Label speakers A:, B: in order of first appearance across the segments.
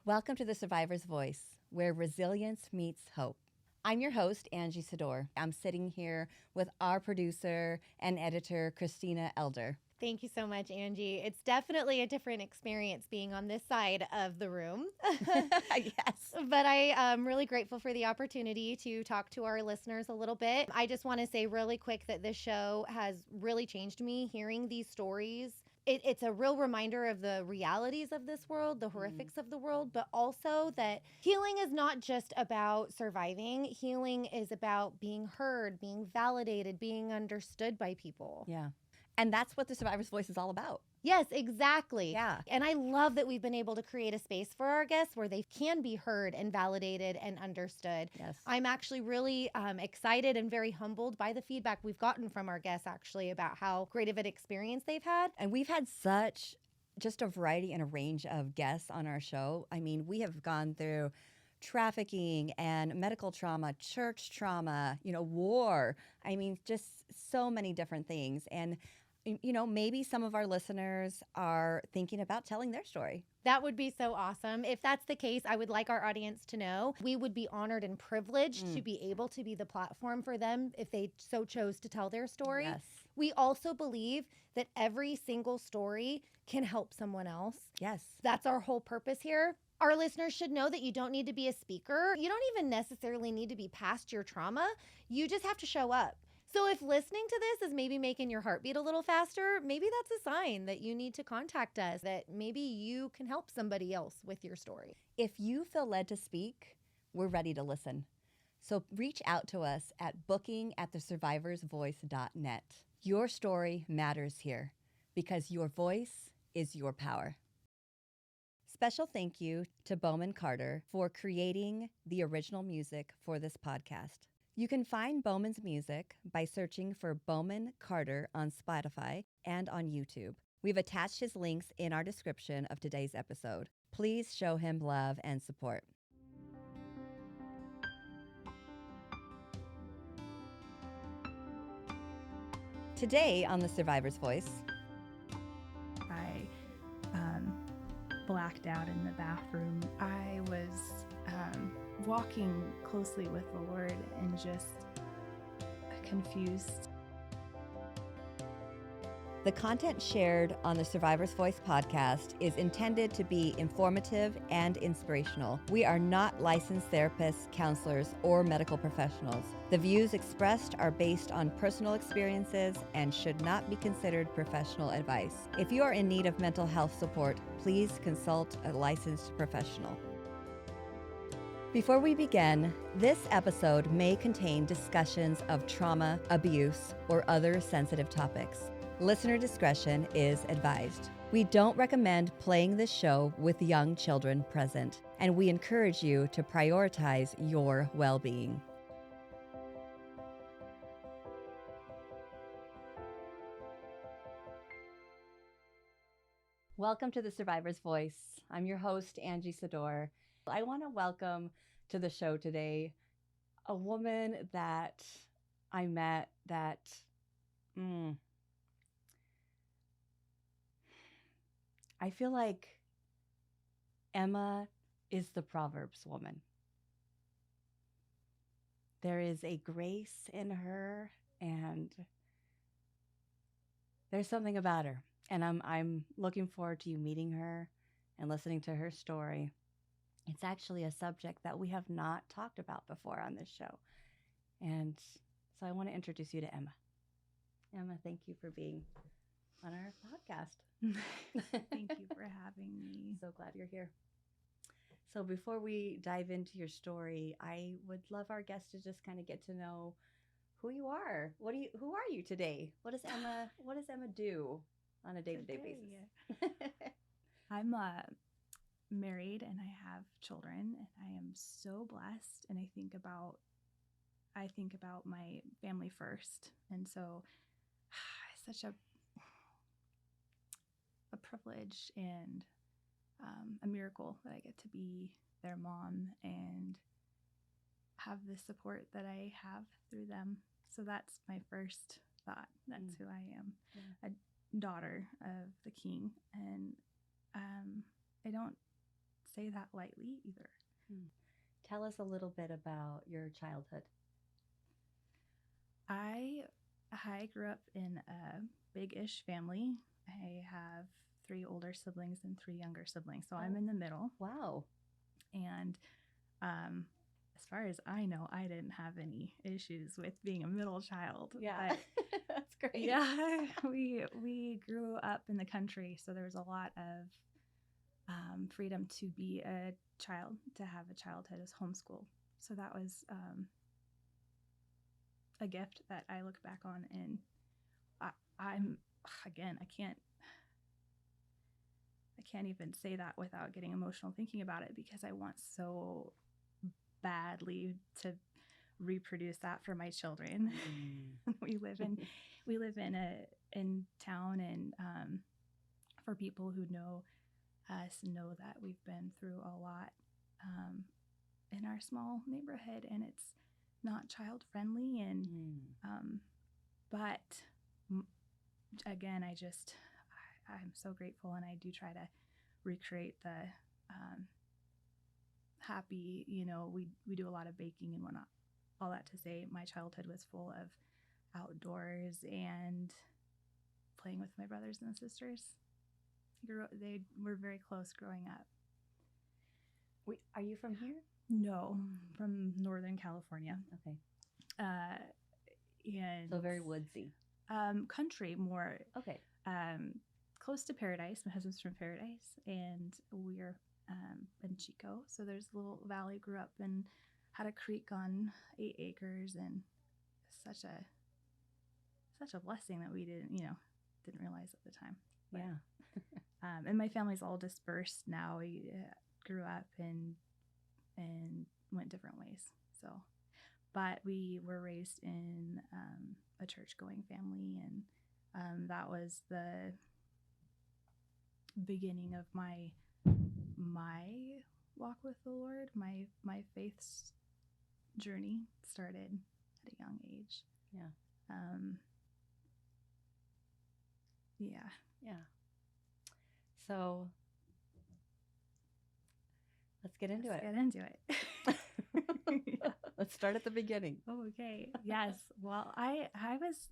A: Welcome to the Survivor's Voice, where resilience meets hope. I'm your host, Angie Sador. I'm sitting here with our producer and editor, Christina Elder.
B: Thank you so much, Angie. It's definitely a different experience being on this side of the room.
A: Yes.
B: But I am really grateful for the opportunity to talk to our listeners a little bit. I just want to say really quick that this show has really changed me hearing these stories. It's a real reminder of the realities of this world, the horrifics of the world, but also that healing is not just about surviving. Healing is about being heard, being validated, being understood by people.
A: Yeah. And that's what the Survivor's Voice is all about.
B: Yes, exactly.
A: Yeah.
B: And I love that we've been able to create a space for our guests where they can be heard and validated and understood.
A: Yes.
B: I'm actually really excited and very humbled by the feedback we've gotten from our guests actually about how great of an experience they've had.
A: And we've had such just a variety and a range of guests on our show. I mean, we have gone through trafficking and medical trauma, church trauma, war. I mean, just so many different things. And maybe some of our listeners are thinking about telling their story.
B: That would be so awesome. If that's the case, I would like our audience to know we would be honored and privileged to be able to be the platform for them if they so chose to tell their story.
A: Yes.
B: We also believe that every single story can help someone else.
A: Yes.
B: That's our whole purpose here. Our listeners should know that you don't need to be a speaker. You don't even necessarily need to be past your trauma. You just have to show up. So if listening to this is maybe making your heart beat a little faster, maybe that's a sign that you need to contact us, that maybe you can help somebody else with your story.
A: If you feel led to speak, we're ready to listen. So reach out to us at booking@thesurvivorsvoice.net. Your story matters here because your voice is your power. Special thank you to Bowman Carter for creating the original music for this podcast. You can find Bowman's music by searching for Bowman Carter on Spotify and on YouTube. We've attached his links in our description of today's episode. Please show him love and support. Today on The Survivor's Voice,
C: I blacked out in the bathroom. I was walking closely with the Lord and just confused.
A: the content shared on the Survivor's Voice podcast is intended to be informative and inspirational. We are not licensed therapists, counselors, or medical professionals. The views expressed are based on personal experiences and should not be considered professional advice. If you are in need of mental health support, please consult a licensed professional. Before we begin, this episode may contain discussions of trauma, abuse, or other sensitive topics. Listener discretion is advised. We don't recommend playing this show with young children present, and we encourage you to prioritize your well-being. Welcome to The Survivor's Voice. I'm your host, Angie Sador. I want to welcome to the show today a woman that I met that I feel like Emma is the Proverbs woman. There is a grace in her, and there's something about her. And I'm looking forward to you meeting her and listening to her story. It's actually a subject that we have not talked about before on this show. And so I want to introduce you to Emma. Emma, thank you for being on our podcast.
C: Thank you for having me.
A: So glad you're here. So before we dive into your story, I would love our guests to just kind of get to know who you are. Who are you today? What does Emma do on a day-to-day basis?
C: I'm married and I have children, and I am so blessed, and I think about my family first. And so it's such a privilege and a miracle that I get to be their mom and have the support that I have through them. So that's my first thought. That's who I am. Yeah. A daughter of the King. And I don't say that lightly either.
A: Tell us a little bit about your childhood.
C: I grew up in a big-ish family. I have 3 older siblings and 3 younger siblings, so I'm in the middle.
A: Wow.
C: And as far as I know, I didn't have any issues with being a middle child.
A: Yeah. That's great.
C: Yeah, we grew up in the country, so there was a lot of freedom to be a child, to have a childhood as homeschooled. So that was a gift that I look back on, and I'm again, I can't even say that without getting emotional thinking about it, because I want so badly to reproduce that for my children. We live in town, and for people who know us know that we've been through a lot in our small neighborhood, and it's not child friendly. And but again, I'm so grateful, and I do try to recreate the happy, we do a lot of baking and whatnot. All that to say, my childhood was full of outdoors and playing with my brothers and sisters. They were very close growing up.
A: Wait, are you from here?
C: No, from Northern California.
A: Okay.
C: And
A: So very woodsy.
C: Country more.
A: Okay.
C: Close to Paradise. My husband's from Paradise, and we're in Chico. So there's a little valley. Grew up and had a creek on 8 acres, and such a blessing that we didn't realize at the time. But,
A: Yeah.
C: and my family's all dispersed now. We grew up and went different ways. So, but we were raised in a church-going family, and that was the beginning of my walk with the Lord. My faith's journey started at a young age.
A: Yeah. Yeah. So let's get into it.
C: Get into it. Yeah.
A: Let's start at the beginning.
C: Okay. Yes. Well, I was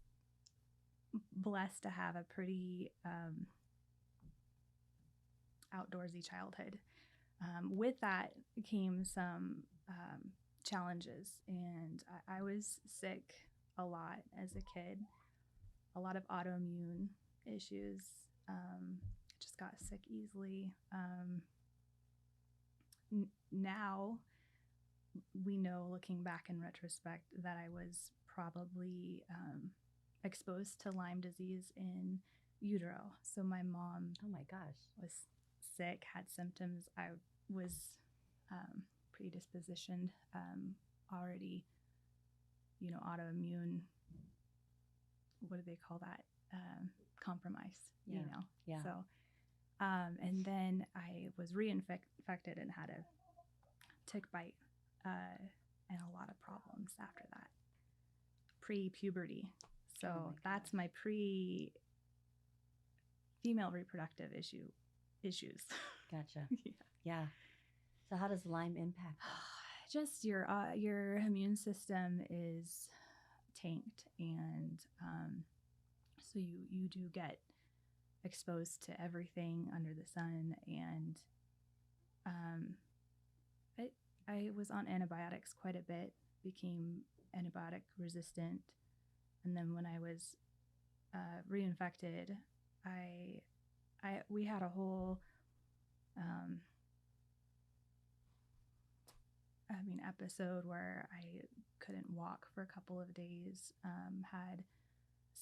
C: blessed to have a pretty outdoorsy childhood. With that came some challenges, and I was sick a lot as a kid. A lot of autoimmune issues. Just got sick easily. Now we know, looking back in retrospect, that I was probably exposed to Lyme disease in utero. So my mom,
A: Oh my gosh,
C: was sick, had symptoms. I was predispositioned already, autoimmune. What do they call that? Compromise.
A: Yeah.
C: So, and then I was reinfected and had a tick bite, and a lot of problems after that. Pre-puberty. So that's my female reproductive issues.
A: Gotcha.
C: Yeah.
A: Yeah. So how does Lyme impact?
C: Just your immune system is tanked, and so you do get exposed to everything under the sun, and I was on antibiotics quite a bit, became antibiotic resistant, and then when I was reinfected, we had a whole episode where I couldn't walk for a couple of days, had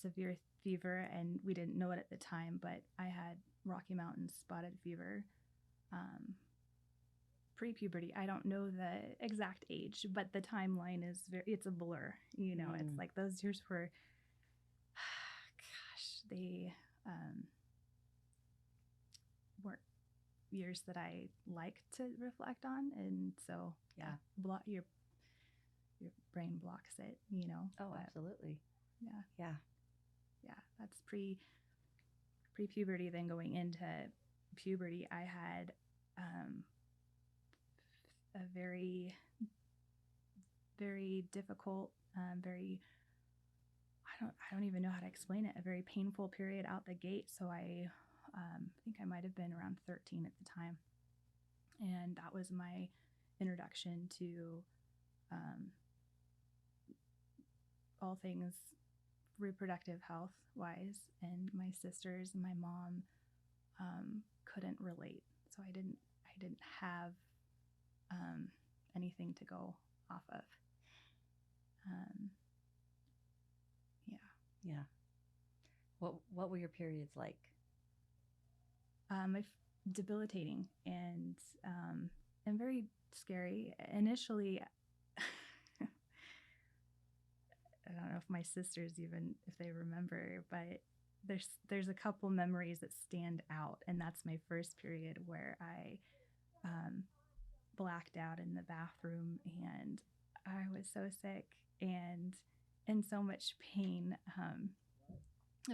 C: severe fever, and we didn't know it at the time, but I had Rocky Mountain spotted fever. Pre-puberty, I don't know the exact age, but the timeline is it's a blur. It's like those years were, they weren't years that I like to reflect on, and so your brain blocks it.
A: Oh, absolutely.
C: Yeah. That's pre-puberty. Then going into puberty, I had very, very difficult, I don't even know how to explain it, a very painful period out the gate. So I think I might have been around 13 at the time. And that was my introduction to all things reproductive health wise. And my sisters and my mom couldn't relate. So I didn't have anything to go off of.
A: Yeah. What were your periods like?
C: Debilitating and very scary. Initially, I don't know if my sisters even if they remember, but there's a couple memories that stand out, and that's my first period where I blacked out in the bathroom, and I was so sick and in so much pain.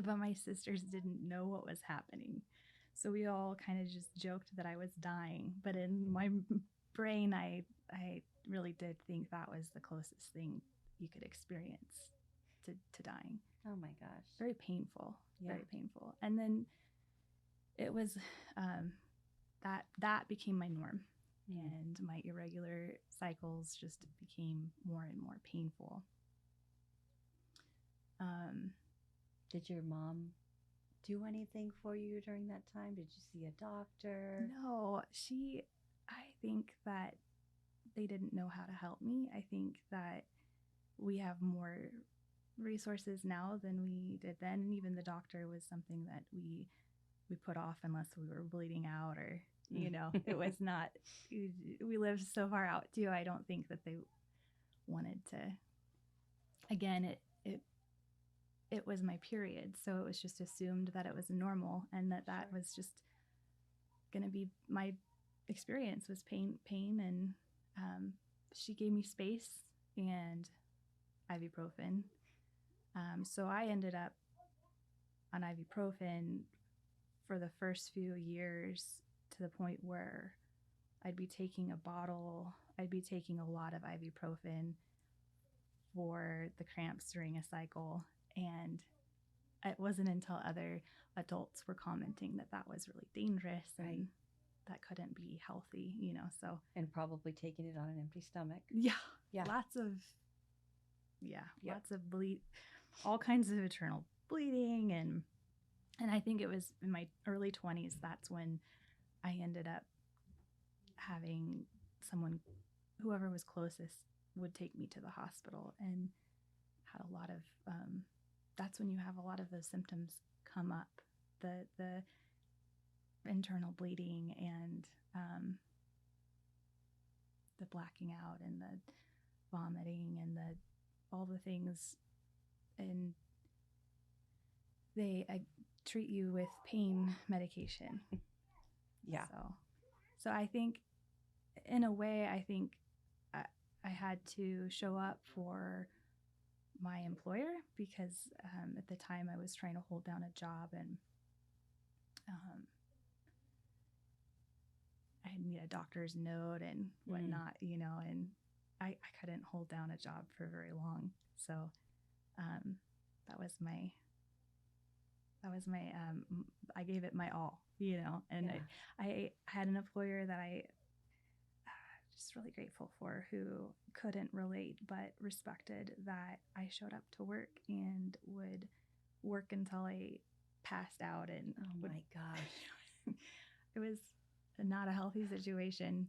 C: But my sisters didn't know what was happening. So we all kind of just joked that I was dying. But in my brain, I really did think that was the closest thing you could experience to dying.
A: Oh my gosh.
C: Very painful.
A: Yeah.
C: Very painful. And then it was that became my norm. And my irregular cycles just became more and more painful.
A: Did your mom do anything for you during that time? Did you see a doctor?
C: No, I think that they didn't know how to help me. I think that we have more resources now than we did then. And even the doctor was something that we put off unless we were bleeding out or, it was not, we lived so far out too. I don't think that they wanted to, again, it was my period. So it was just assumed that it was normal and that
A: Sure.
C: was just going to be my experience was pain. And she gave me space and ibuprofen. So I ended up on ibuprofen for the first few years to the point where I'd be taking a bottle. I'd be taking a lot of ibuprofen for the cramps during a cycle. And it wasn't until other adults were commenting that was really dangerous and that couldn't be healthy, so.
A: And probably taking it on an empty stomach.
C: Yeah.
A: Yeah.
C: Lots of bleed, all kinds of internal bleeding. And I think it was in my early 20s, that's when I ended up having whoever was closest would take me to the hospital and had a lot of, that's when you have a lot of those symptoms come up, the internal bleeding and the blacking out and the vomiting and all the things. And they treat you with pain medication.
A: Yeah.
C: So I think in a way, I had to show up for my employer because at the time I was trying to hold down a job and I need a doctor's note and whatnot, and I couldn't hold down a job for very long. So that was my I gave it my all, and
A: Yeah.
C: I had an employer that I just really grateful for who couldn't relate but respected that I showed up to work and would work until I passed out. And
A: Oh my gosh.
C: it was not a healthy situation,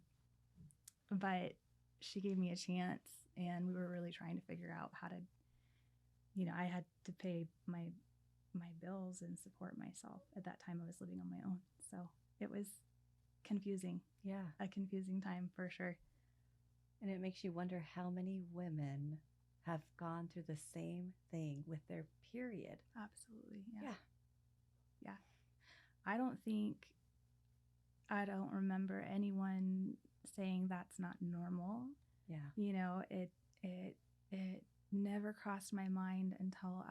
C: but she gave me a chance and we were really trying to figure out how to, I had to pay my bills and support myself. At that time I was living on my own. So it was confusing.
A: Yeah.
C: A confusing time for sure.
A: And it makes you wonder how many women have gone through the same thing with their period.
C: Absolutely.
A: Yeah.
C: I don't remember anyone saying that's not normal.
A: Yeah.
C: It never crossed my mind until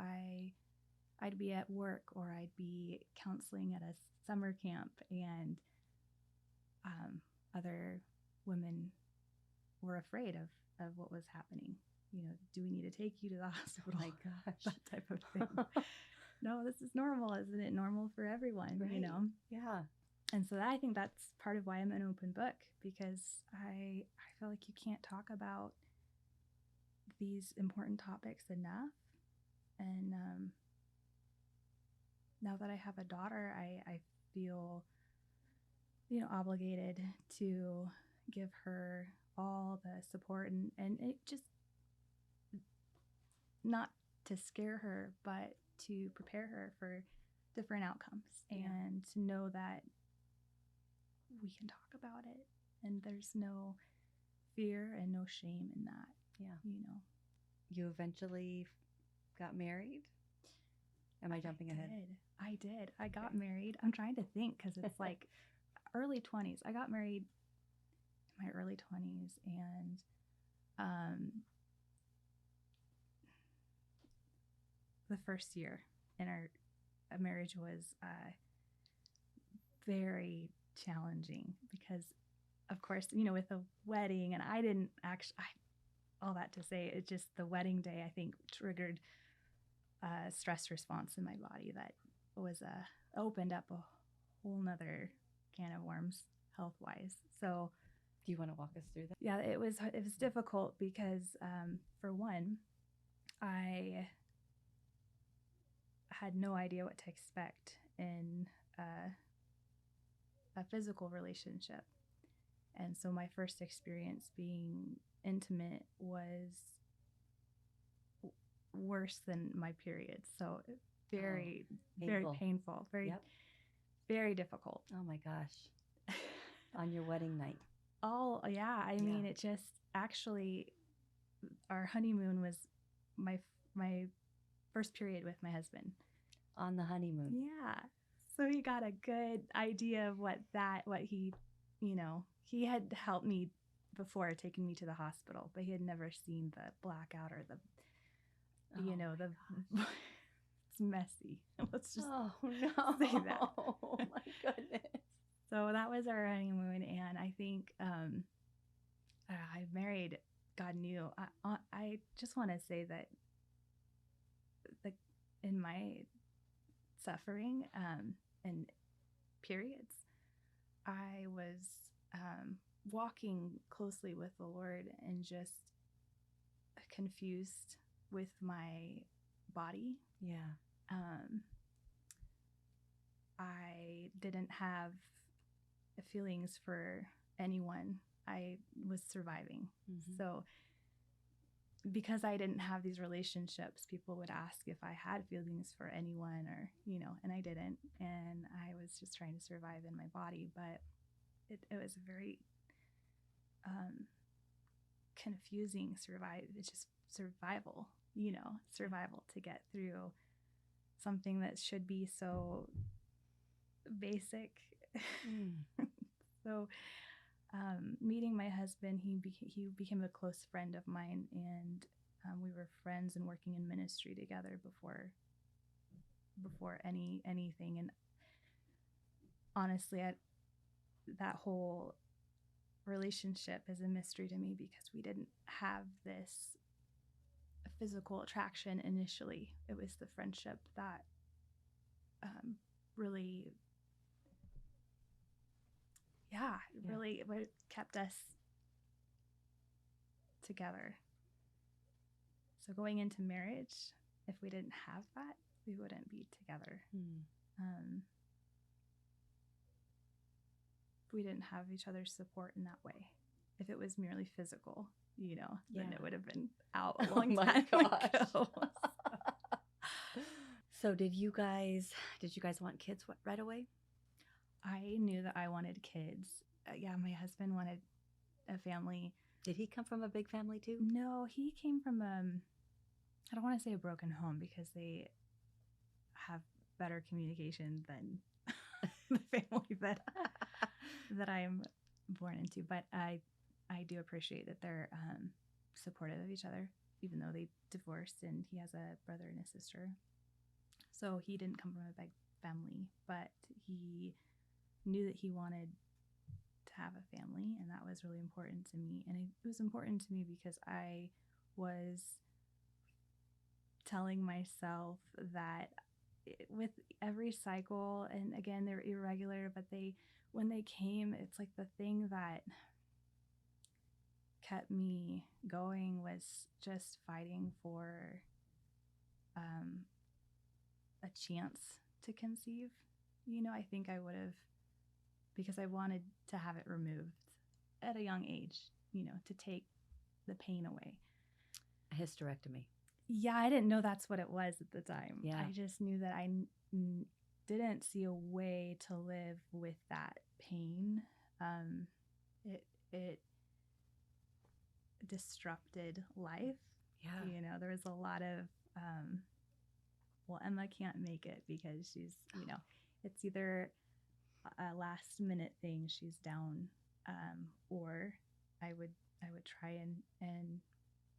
C: I'd be at work or I'd be counseling at a summer camp and other women were afraid of what was happening. You know, do we need to take you to the hospital?
A: Oh my gosh.
C: That type of thing. No, this is normal. Isn't it normal for everyone?
A: Right.
C: You know?
A: Yeah.
C: And so I think that's part of why I'm an open book, because I feel like you can't talk about these important topics enough. And now that I have a daughter, I feel, you know, obligated to give her all the support and it just not to scare her, but to prepare her for different outcomes and to know that we can talk about it and there's no fear and no shame in that.
A: Yeah.
C: You know,
A: You eventually got married? Am I jumping ahead?
C: I did. I got married. I'm trying to think because it's like early 20s. I got married in my early 20s, and the first year in our marriage was very challenging because, of course, you know, with a wedding, and I didn't actually, all that to say, it's just the wedding day, I think, triggered a stress response in my body that was opened up a whole nother can of worms health-wise. So
A: Do you want to walk us through that?
C: yeah, it was difficult because for one, I had no idea what to expect in a physical relationship. And so my first experience being intimate was worse than my period. So very, very painful, very, very difficult.
A: Oh my gosh. On your wedding night.
C: Oh, yeah. I mean, it just actually, our honeymoon was my first period with my husband.
A: On the honeymoon.
C: Yeah. So he got a good idea of what he, you know, he had helped me before, taking me to the hospital, but he had never seen the blackout or the, you know, the, it's messy. Let's just say that.
A: Oh my goodness.
C: So that was our honeymoon. And I think I married, God knew. I just want to say that in my suffering and periods, I was walking closely with the Lord and just confused with my body.
A: Yeah.
C: I didn't have feelings for anyone. I was surviving. Mm-hmm. So because I didn't have these relationships, people would ask if I had feelings for anyone or, you know, and I didn't. And I was just trying to survive in my body. But it was very confusing it's just survival, you know, survival to get through something that should be so basic. So meeting my husband, he became a close friend of mine, and we were friends and working in ministry together before anything. And honestly, that whole relationship is a mystery to me because we didn't have this physical attraction initially. It was the friendship that really what kept us together. So going into marriage, if we didn't have that, we wouldn't be together. We didn't have each other's support in that way. If it was merely physical, you know, then it would have been out a long time ago.
A: So did you guys want kids right away?
C: I knew that I wanted kids. My husband wanted a family.
A: Did he come from a big family too?
C: No, he came from I don't want to say a broken home because they have better communication than the family that I'm born into. But I do appreciate that they're supportive of each other, even though they divorced, and he has a brother and a sister. So he didn't come from a big family, but he knew that he wanted to have a family, and that was really important to me. And it was important to me because I was telling myself that with every cycle, and again, they're irregular, but when they came, it's like the thing that kept me going was just fighting for a chance to conceive. I think I would have, because I wanted to have it removed at a young age, to take the pain away.
A: A hysterectomy.
C: Yeah, I didn't know that's what it was at the time.
A: Yeah.
C: I just knew that I didn't see a way to live with that pain. It disrupted life.
A: Yeah.
C: There was a lot of, Emma can't make it because she's, it's either a last minute thing, she's down, or I would try and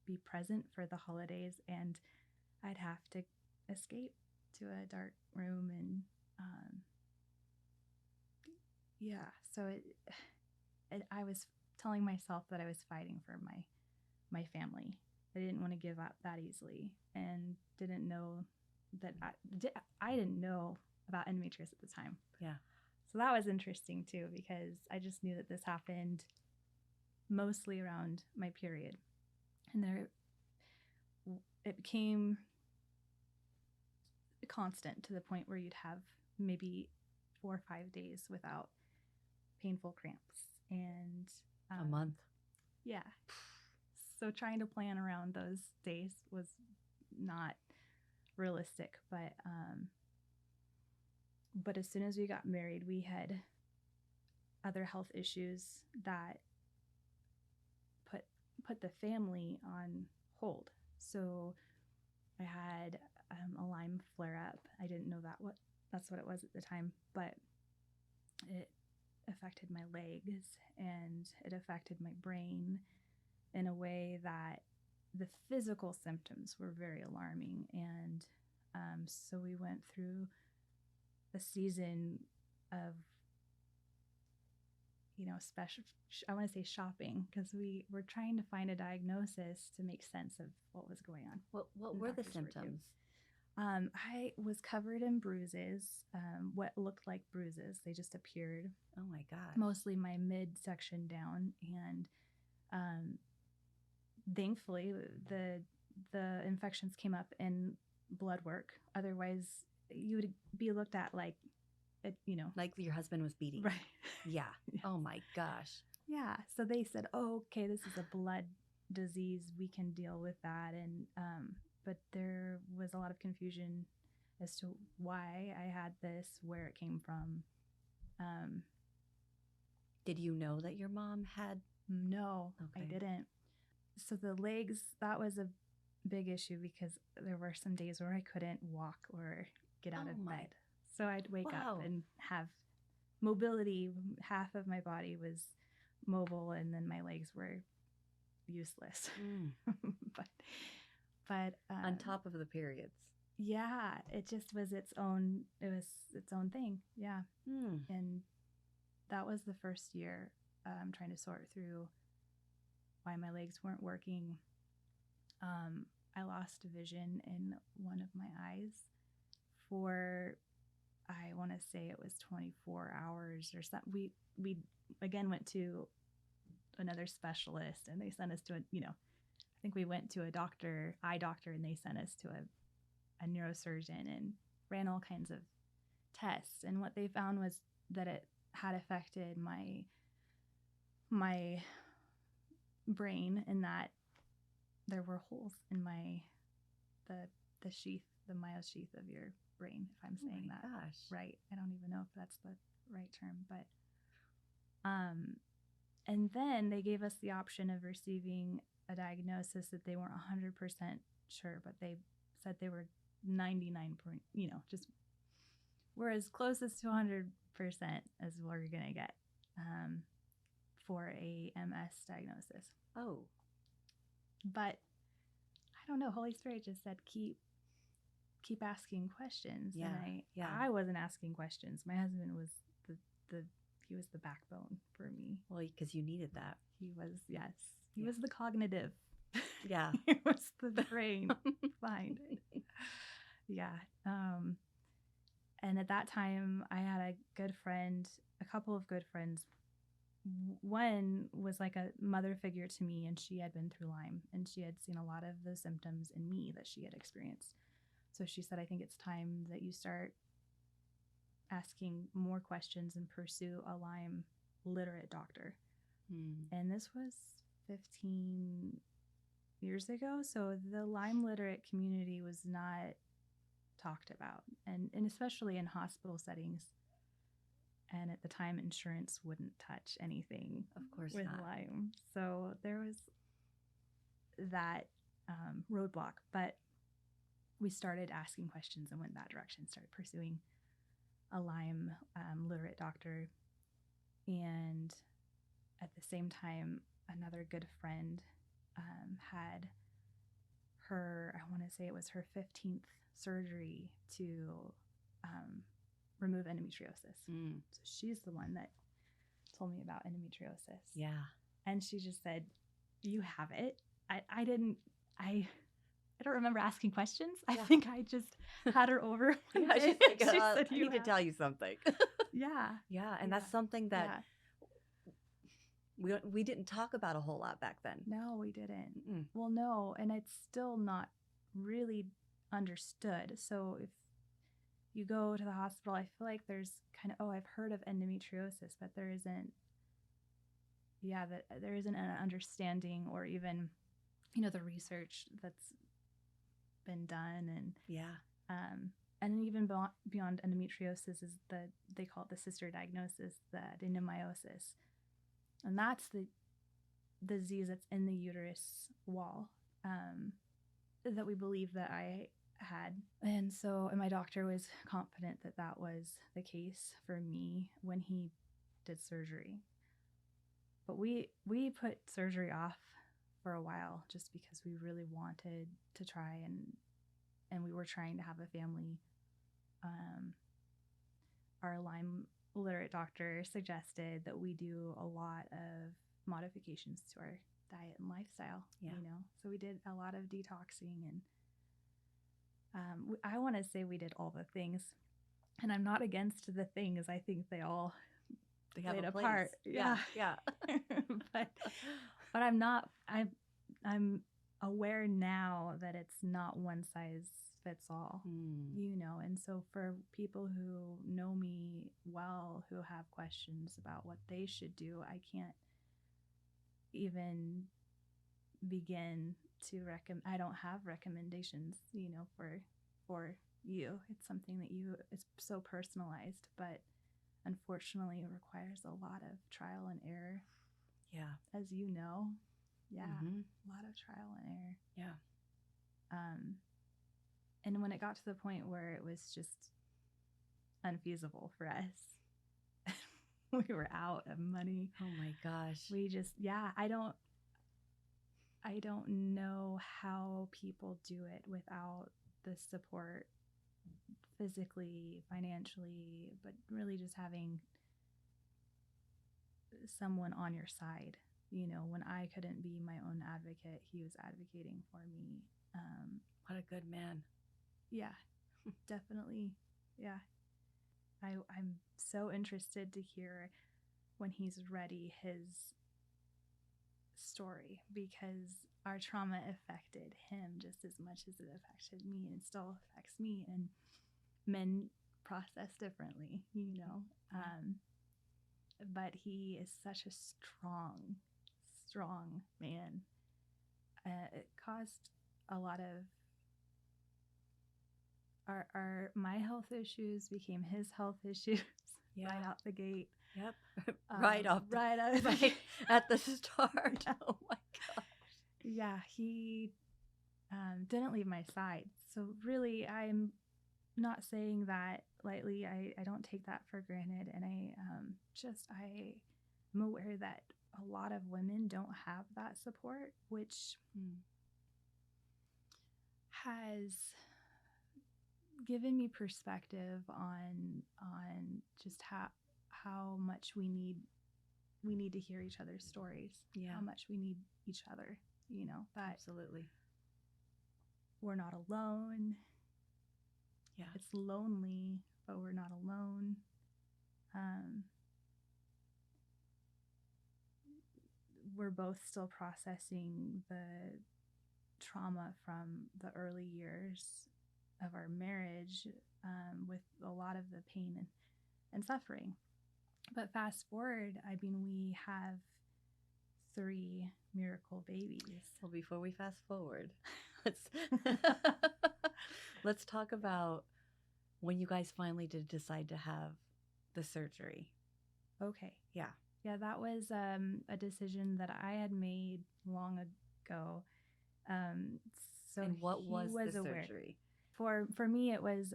C: be present for the holidays, and I'd have to escape to a dark room, and so I was telling myself that I was fighting for my family. I didn't want to give up that easily, and didn't know that I didn't know about endometriosis at the time.
A: Yeah.
C: So that was interesting too, because I just knew that this happened mostly around my period. And it became constant to the point where you'd have maybe 4 or 5 days without painful cramps. And
A: a month.
C: Yeah. So trying to plan around those days was not realistic, but as soon as we got married, we had other health issues that put the family on hold. So I had a Lyme flare-up. I didn't know that's what it was at the time, but it affected my legs and it affected my brain in a way that the physical symptoms were very alarming. And so we went through a season of, special, I want to say shopping, because we were trying to find a diagnosis to make sense of what was going on.
A: What were the symptoms?
C: I was covered in bruises, what looked like bruises. They just appeared.
A: Oh my God.
C: Mostly my midsection down. And thankfully, the infections came up in blood work. Otherwise, you would be looked at like,
A: like your husband was beating.
C: Right.
A: Yeah.
C: Yes.
A: Oh my gosh.
C: Yeah. So they said, oh, okay, this is a blood disease. We can deal with that. And but there was a lot of confusion as to why I had this, where it came from.
A: Did you know that your mom had?
C: No,
A: Okay.
C: I didn't. So the legs, that was a big issue because there were some days where I couldn't walk or get out of bed. So I'd wake up and have mobility. Half of my body was mobile and then my legs were useless. But
A: on top of the periods.
C: Yeah, it just was its own thing. Yeah. And that was the first year trying to sort through why my legs weren't working. I lost vision in one of my eyes for, I want to say it was 24 hours or something. We again went to another specialist and they sent us to I think we went to eye doctor, and they sent us to a neurosurgeon and ran all kinds of tests. And what they found was that it had affected my brain, in that there were holes in the sheath, the myosheath of your brain, if I'm saying that right. I don't even know if that's the right term, but and then they gave us the option of receiving a diagnosis that they weren't 100% sure, but they said they were 99 point, just we're as close as to 100% as we're gonna get for a MS diagnosis.
A: Oh,
C: but I don't know. Holy Spirit just said keep asking questions.
A: Yeah,
C: and I wasn't asking questions. My husband was he was the backbone for me.
A: Well, because you needed that.
C: He was, yes, he
A: Yeah.
C: was the cognitive.
A: Yeah.
C: He was the brain behind it. Yeah. And at that time, I had a couple of good friends. One was like a mother figure to me, and she had been through Lyme, and she had seen a lot of the symptoms in me that she had experienced. So she said, I think it's time that you start asking more questions and pursue a Lyme literate doctor. And this was 15 years ago. So the Lyme literate community was not talked about, and especially in hospital settings. And at the time, insurance wouldn't touch anything,
A: Of course
C: with
A: not.
C: Lyme. So there was that roadblock. But we started asking questions and went that direction, started pursuing a Lyme literate doctor. And at the same time, another good friend had her, I want to say it was her 15th surgery to remove endometriosis. So she's the one that told me about endometriosis.
A: Yeah.
C: And she just said, you have it. I don't remember asking questions. I think I just had her over.
A: Yeah, she's like,
C: She said,
A: I need to tell you something.
C: Yeah.
A: Yeah, and
C: Yeah.
A: that's something that we didn't talk about a whole lot back then.
C: No, we didn't.
A: Mm-mm.
C: Well, no, and it's still not really understood. So if you go to the hospital, I feel like there's kind of, I've heard of endometriosis, but there isn't an understanding, or even, the research that's been done. And and even beyond endometriosis is they call it the sister diagnosis, the adenomyosis. And that's the disease that's in the uterus wall, that we believe that I had. And my doctor was confident that that was the case for me when he did surgery. But we put surgery off for a while just because we really wanted to try, and we were trying to have a family. Our Lyme literate doctor suggested that we do a lot of modifications to our diet and lifestyle. So we did a lot of detoxing, and I want to say we did all the things, and I'm not against the things. I think they all played a part.
A: Yeah.
C: but I'm not. I'm aware now that it's not one size fits all. And so for people who know me well, who have questions about what they should do, I can't even begin to recommend. I don't have recommendations, for you. It's something that it's so personalized, but unfortunately it requires a lot of trial and error.
A: Yeah.
C: As you know. Yeah.
A: Mm-hmm.
C: A lot of trial and error.
A: Yeah.
C: And when it got to the point where it was just unfeasible for us, we were out of money.
A: Oh my gosh.
C: We just, I don't know how people do it without the support physically, financially, but really just having someone on your side. When I couldn't be my own advocate, he was advocating for me.
A: What a good man.
C: Yeah, definitely. Yeah. I'm so interested to hear when he's ready his story, because our trauma affected him just as much as it affected me, and it still affects me, and men process differently, but he is such a strong man. It caused a lot of my health issues became his health issues right out the gate.
A: Yep. Right at the start. Oh my gosh.
C: Yeah, he didn't leave my side. So really, I'm not saying that lightly. I don't take that for granted. And I'm aware that a lot of women don't have that support, which has given me perspective on just how much we need to hear each other's stories.
A: Yeah.
C: How much we need each other, that
A: Absolutely.
C: we're not alone.
A: Yeah.
C: It's lonely, but we're not alone. We're both still processing the trauma from the early years of our marriage, with a lot of the pain and suffering. But fast forward, we have 3 miracle babies.
A: Well, before we fast forward, let's talk about when you guys finally did decide to have the surgery.
C: Okay.
A: Yeah.
C: Yeah, that was a decision that I had made long ago. So
A: and what was the
C: aware.
A: surgery?
C: For me, it was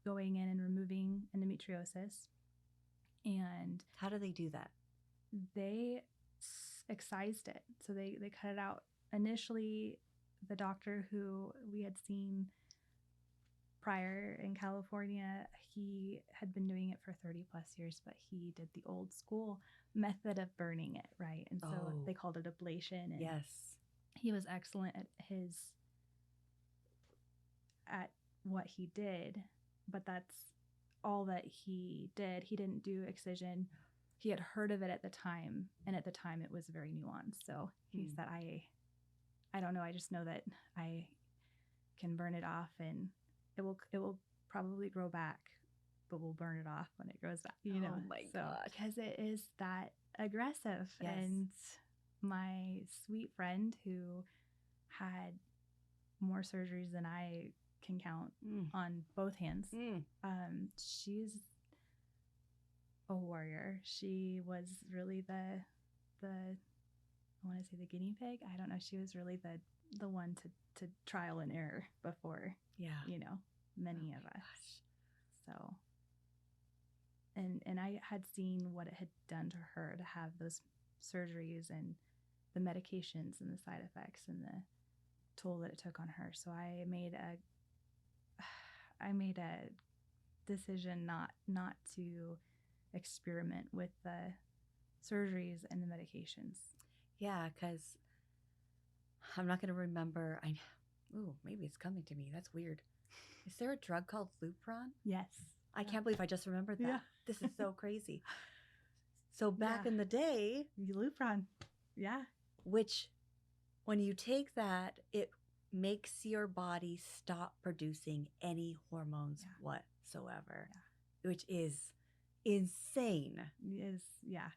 C: going in and removing endometriosis. And
A: how do they do that?
C: They excised it. So they cut it out. Initially, the doctor who we had seen prior in California, he had been doing it for 30 plus years, but he did the old school method of burning it, right? And so they called it ablation. And
A: yes,
C: he was excellent at what he did, but that's all that he did. He didn't do excision. He had heard of it at the time, and at the time it was very nuanced. So he said, I don't know. I just know that I can burn it off, and it will probably grow back, but we'll burn it off when it grows back.
A: Oh my gosh!
C: Because it is that aggressive.
A: Yes.
C: And my sweet friend who had more surgeries than I can count on both hands. She's a warrior. She was really the I want to say the guinea pig. I don't know. She was really the one to trial and error before.
A: Yeah.
C: Many of us. So. And I had seen what it had done to her to have those surgeries and the medications and the side effects and the toll that it took on her. So I made a decision not to experiment with the surgeries and the medications.
A: Yeah, because I'm not going to remember. Maybe it's coming to me. That's weird. Is there a drug called Lupron?
C: Yes.
A: I can't believe I just remembered that.
C: Yeah.
A: This is so crazy. So back in the day,
C: Lupron. Yeah.
A: Which when you take that, it makes your body stop producing any hormones whatsoever, which is insane.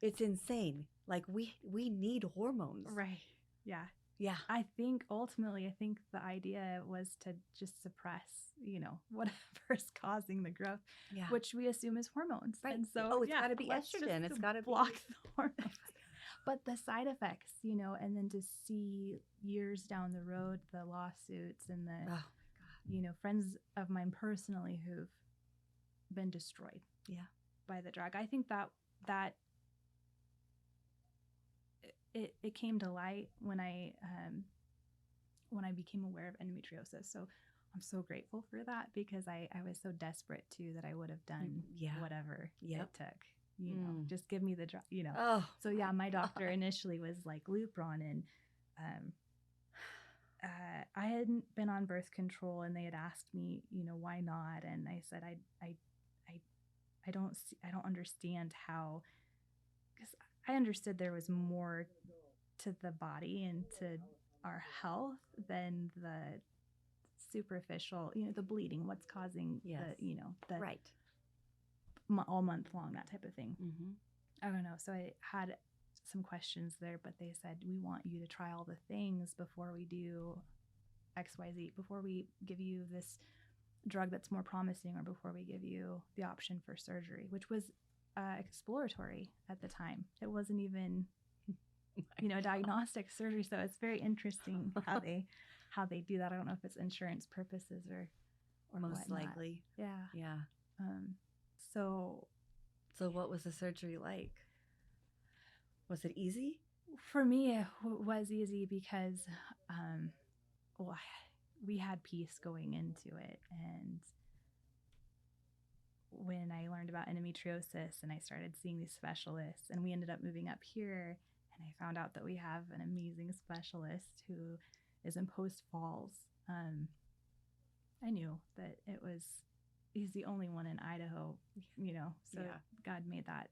A: It's insane. Like we need hormones.
C: Right. Yeah.
A: Yeah.
C: I think ultimately, the idea was to just suppress, whatever's causing the growth, which we assume is hormones.
A: Right.
C: And so,
A: it's got to be estrogen. It's got to
C: block the hormones. But the side effects, and then to see years down the road, the lawsuits and the, friends of mine personally who've been destroyed by the drug. I think that it came to light when I became aware of endometriosis. So I'm so grateful for that, because I was so desperate too that I would have done whatever it took. Just give me the drug, So my doctor initially was like Lupron, and I hadn't been on birth control, and they had asked me, why not? And I said, I don't understand how, because I understood there was more to the body and to our health than the superficial, the bleeding, what's causing the
A: right.
C: All month long, that type of thing.
A: Mm-hmm.
C: I don't know. So I had some questions there, but they said, we want you to try all the things before we do XYZ, before we give you this drug that's more promising, or before we give you the option for surgery, which was exploratory at the time. It wasn't even, a diagnostic surgery. So it's very interesting how they do that. I don't know if it's insurance purposes or
A: most
C: whatnot.
A: likely.
C: Yeah.
A: So what was the surgery like? Was it easy?
C: For me, it was easy because, we had peace going into it, and when I learned about endometriosis and I started seeing these specialists, and we ended up moving up here, and I found out that we have an amazing specialist who is in Post Falls. I knew that he's the only one in Idaho, so
A: Yeah.
C: God made that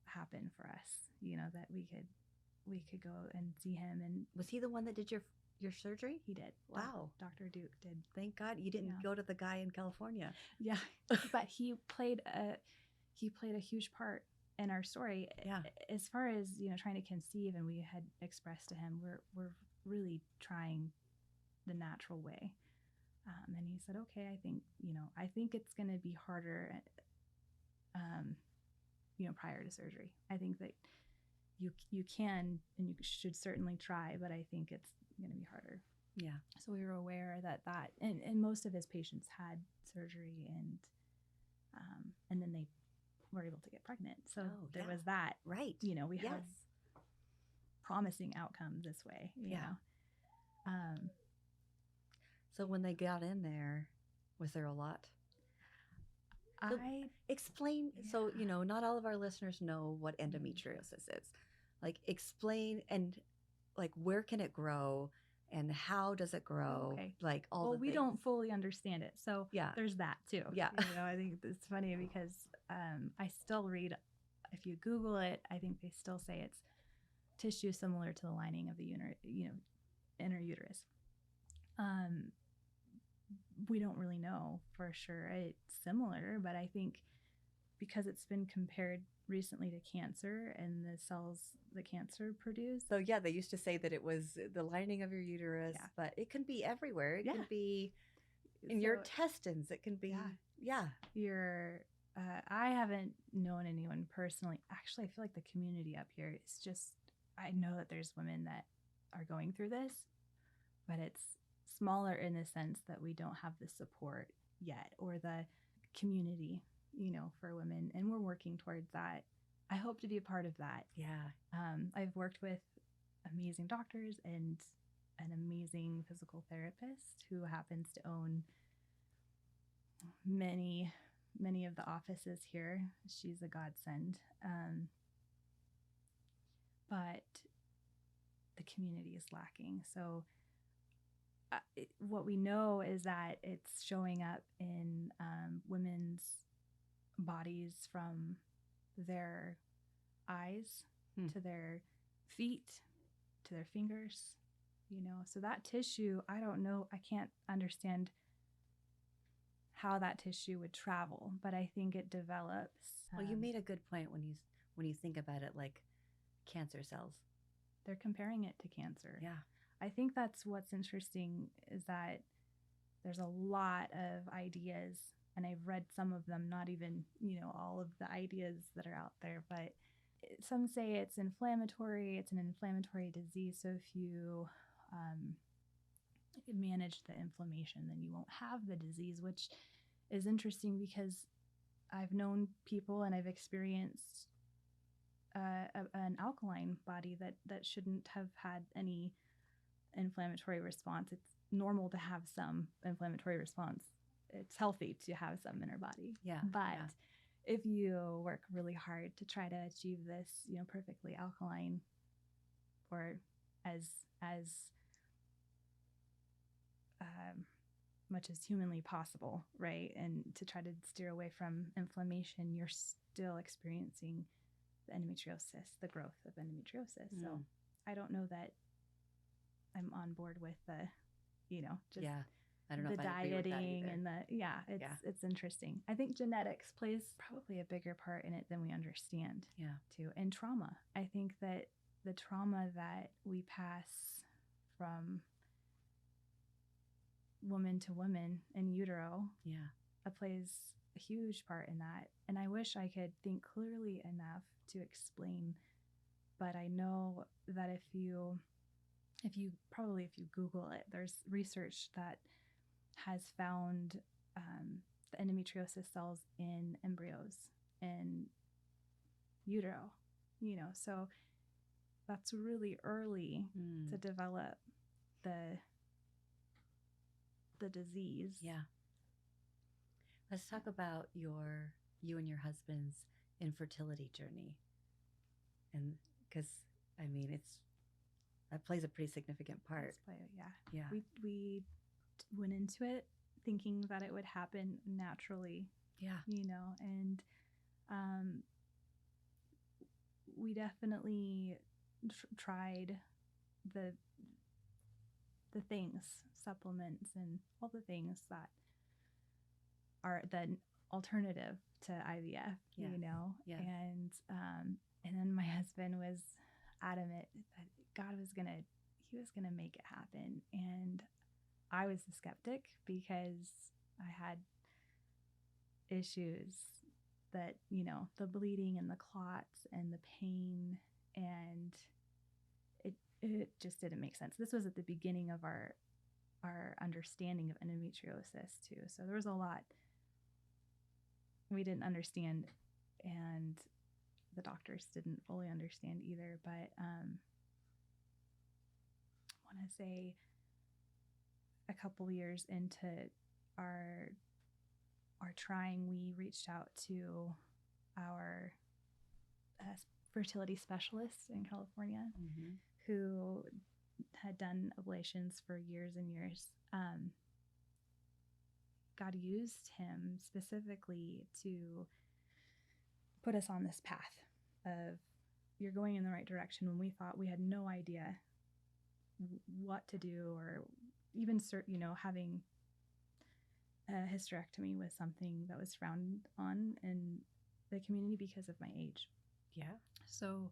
C: happen for us, that we could go and see him. And
A: Was he the one that did your surgery?
C: he did.
A: Wow.
C: Dr. Duke did.
A: Thank God you didn't go to the guy in California.
C: Yeah. But he played a huge part in our story.
A: Yeah.
C: As far as, trying to conceive, and we had expressed to him, we're really trying the natural way. And he said, okay, I think it's going to be harder, prior to surgery. I think that you can, and you should certainly try, but I think it's going to be harder.
A: Yeah.
C: So we were aware that and most of his patients had surgery, and then they were able to get pregnant. So there was that,
A: right.
C: We have promising outcomes this way, you know.
A: So when they got in there, was there a lot? So explain.
C: Yeah.
A: So, not all of our listeners know what endometriosis is. Like, explain, and like, where can it grow and how does it grow?
C: Okay.
A: Like, all
C: well,
A: the
C: we
A: things.
C: don't fully understand it. So
A: Yeah.
C: there's that too.
A: Yeah.
C: I think it's funny because I still read, if you Google it, I think they still say it's tissue similar to the lining of the inner uterus. We don't really know for sure. It's similar, but I think because it's been compared recently to cancer and the cells the cancer produce.
A: So yeah, they used to say that it was the lining of your uterus, but it can be everywhere. It can be in your intestines. It can be,
C: I haven't known anyone personally. Actually, I feel like the community up here is just, I know that there's women that are going through this, but it's smaller in the sense that we don't have the support yet, or the community, for women. And we're working towards that. I hope to be a part of that.
A: Yeah.
C: I've worked with amazing doctors and an amazing physical therapist who happens to own many of the offices here. She's a godsend. But the community is lacking. So what we know is that it's showing up in women's bodies, from their eyes to their feet to their fingers, so that tissue, I don't know, I can't understand how that tissue would travel, but I think it develops.
A: Well, you made a good point when you think about it, like cancer cells.
C: They're comparing it to cancer.
A: Yeah.
C: I think that's what's interesting, is that there's a lot of ideas, and I've read some of them, not even, all of the ideas that are out there, but some say it's inflammatory. It's an inflammatory disease. So if you manage the inflammation, then you won't have the disease, which is interesting because I've known people and I've experienced an alkaline body that shouldn't have had any inflammatory response. It's normal to have some inflammatory response. It's healthy to have some in our body.
A: Yeah.
C: But if you work really hard to try to achieve this, perfectly alkaline, or as much as humanly possible, right? And to try to steer away from inflammation, you're still experiencing the endometriosis, the growth of endometriosis. So I don't know that I'm on board with the, just
A: I don't know
C: the
A: if I agree with that
C: dieting
A: either.
C: and it's interesting. I think genetics plays probably a bigger part in it than we understand.
A: Yeah.
C: Too. And trauma. I think that the trauma that we pass from woman to woman in utero plays a huge part in that. And I wish I could think clearly enough to explain, but I know that if you Google it, there's research that has found the endometriosis cells in embryos in utero, so that's really early to develop the disease.
A: Yeah. Let's talk about you and your husband's infertility journey. And because, I mean, that plays a pretty significant part. Yeah.
C: We went into it thinking that it would happen naturally.
A: Yeah.
C: And we definitely tried the things, supplements and all the things that are the alternative to IVF,
A: Yeah.
C: And then my husband was adamant that he was gonna make it happen. And I was a skeptic because I had issues that, the bleeding and the clots and the pain, and it just didn't make sense. This was at the beginning of our understanding of endometriosis too. So there was a lot we didn't understand, and the doctors didn't fully understand either. But I want to say a couple years into our trying, we reached out to our fertility specialist in California,
A: Mm-hmm.
C: who had done ablations for years and years. God used him specifically to put us on this path of, you're going in the right direction, when we thought we had no idea what to do, or even having a hysterectomy was something that was frowned on in the community because of my age.
A: Yeah.
C: So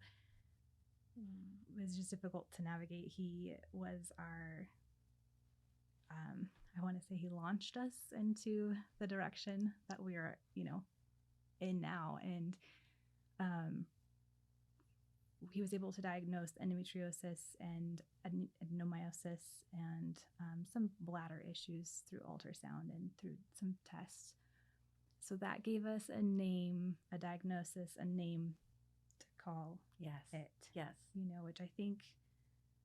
C: it was just difficult to navigate. He was our, I want to say he launched us into the direction that we are, in now. And he was able to diagnose endometriosis and adenomyosis and some bladder issues through ultrasound and through some tests. So that gave us a name, a diagnosis, a name to call it.
A: Yes.
C: Which I think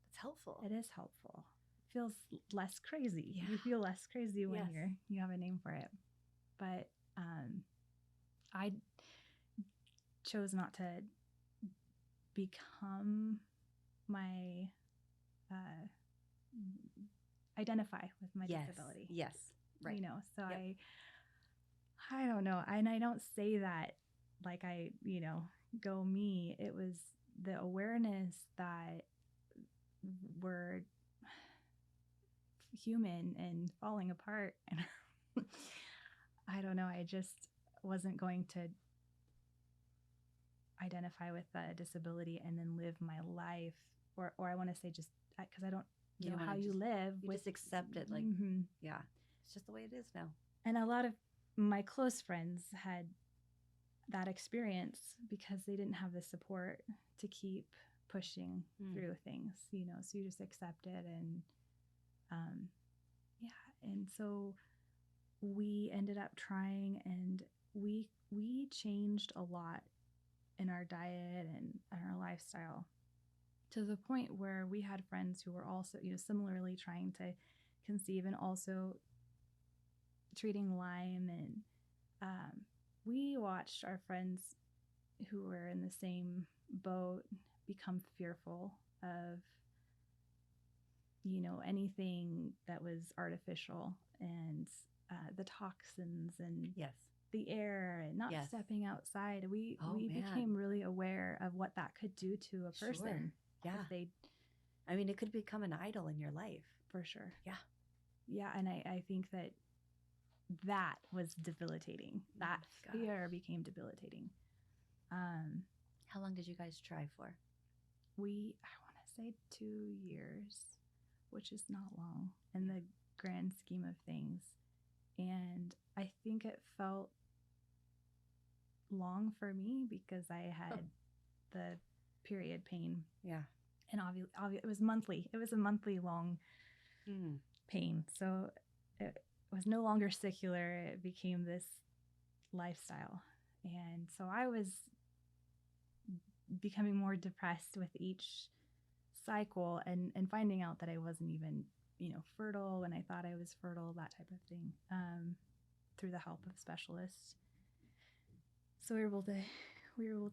A: it's helpful.
C: It is helpful. It feels less crazy.
A: Yeah.
C: You feel less crazy when
A: Yes.
C: you have a name for it. But I chose not to become my identify with my disability.
A: Yes. Right.
C: So
A: Yep.
C: I don't know. And I don't say that like I, go me. It was the awareness that we're human and falling apart. And I don't know. I just wasn't going to identify with a disability and then live my life, or I want to say just because I don't know how you live.
A: You just accept it, like,
C: mm-hmm.
A: Yeah, it's just the way it is now.
C: And a lot of my close friends had that experience because they didn't have the support to keep pushing through things, so you just accept it. And and so we ended up trying, and we changed a lot in our diet and our lifestyle, to the point where we had friends who were also, similarly trying to conceive and also treating Lyme. And we watched our friends who were in the same boat become fearful of, anything that was artificial, and the toxins and the air, and not stepping outside. We became really aware of what that could do to a person.
A: Sure. Yeah. It could become an idol in your life.
C: For sure.
A: Yeah.
C: Yeah. And I think that was debilitating. That fear became debilitating.
A: How long did you guys try for?
C: I want to say 2 years, which is not long in the grand scheme of things. And I think it felt long for me because I had the period pain.
A: Yeah.
C: And it was monthly. It was a monthly long pain. So it was no longer secular. It became this lifestyle. And so I was becoming more depressed with each cycle, and finding out that I wasn't even, fertile when I thought I was fertile, that type of thing. through the help of specialists. So we were able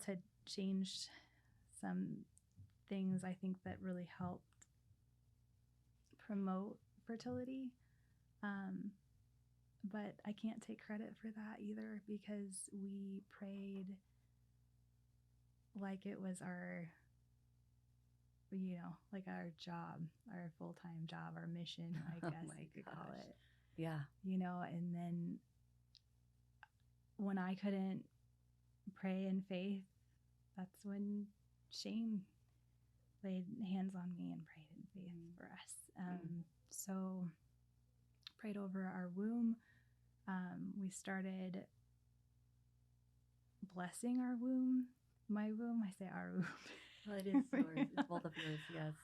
C: to change some things, I think, that really helped promote fertility. But I can't take credit for that either, because we prayed like it was our, like our job, our full-time job, our mission, I guess you could call it.
A: Yeah.
C: And then when I couldn't pray in faith, that's when Shane laid hands on me and prayed in faith for us. So prayed over our womb. We started blessing our womb. My womb, I say our womb.
A: Well, it is yours. It's both of yours, yes.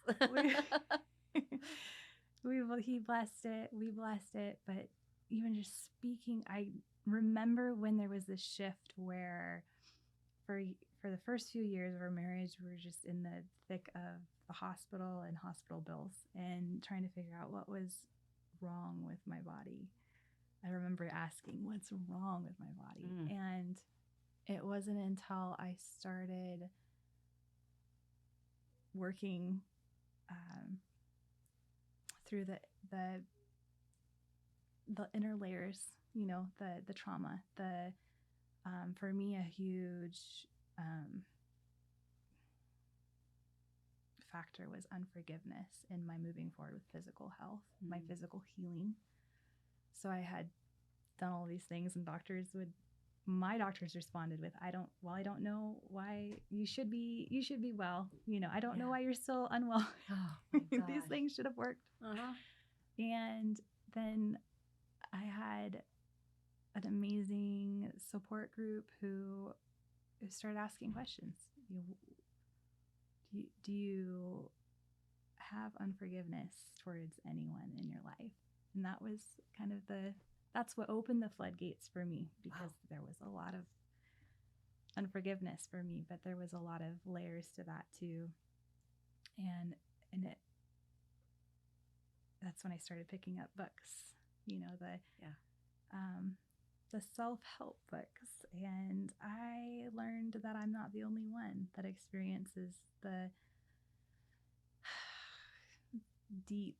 C: He blessed it. We blessed it. But even just speaking, I remember when there was this shift where for the first few years of our marriage, we were just in the thick of the hospital and hospital bills and trying to figure out what was wrong with my body. I remember asking, what's wrong with my body? And it wasn't until I started working through the inner layers, the trauma, for me, a huge factor was unforgiveness in my moving forward with physical health, my physical healing. So I had done all these things, and my doctors responded with, I don't know why you should be well. I don't know why you're still unwell.
A: Oh my gosh.
C: These things should have worked. And then I had an amazing support group who started asking questions. Do you have unforgiveness towards anyone in your life? And that was kind of that's what opened the floodgates for me, because there was a lot of unforgiveness for me, but there was a lot of layers to that too. And that's when I started picking up books, the self-help books. And I learned that I'm not the only one that experiences the deep,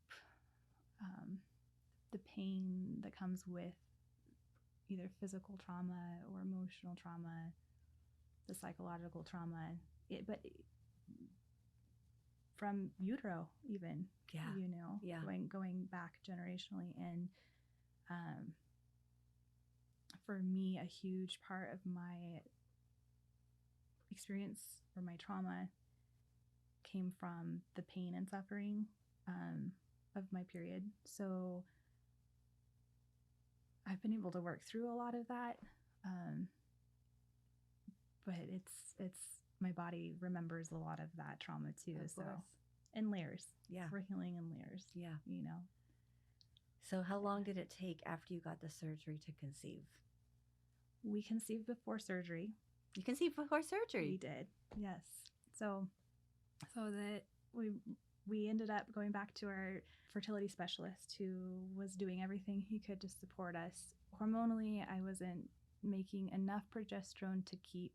C: the pain that comes with either physical trauma or emotional trauma, the psychological trauma, but from utero even, going back generationally. And for me, a huge part of my experience or my trauma came from the pain and suffering of my period. So I've been able to work through a lot of that, but it's my body remembers a lot of that trauma too.
A: Of course.
C: In layers.
A: Yeah,
C: we're healing in layers. Yeah,
A: So how long did it take after you got the surgery to conceive?
C: We conceived before surgery.
A: You conceived before surgery?
C: We did, yes. So that we ended up going back to our fertility specialist, who was doing everything he could to support us. Hormonally, I wasn't making enough progesterone to keep.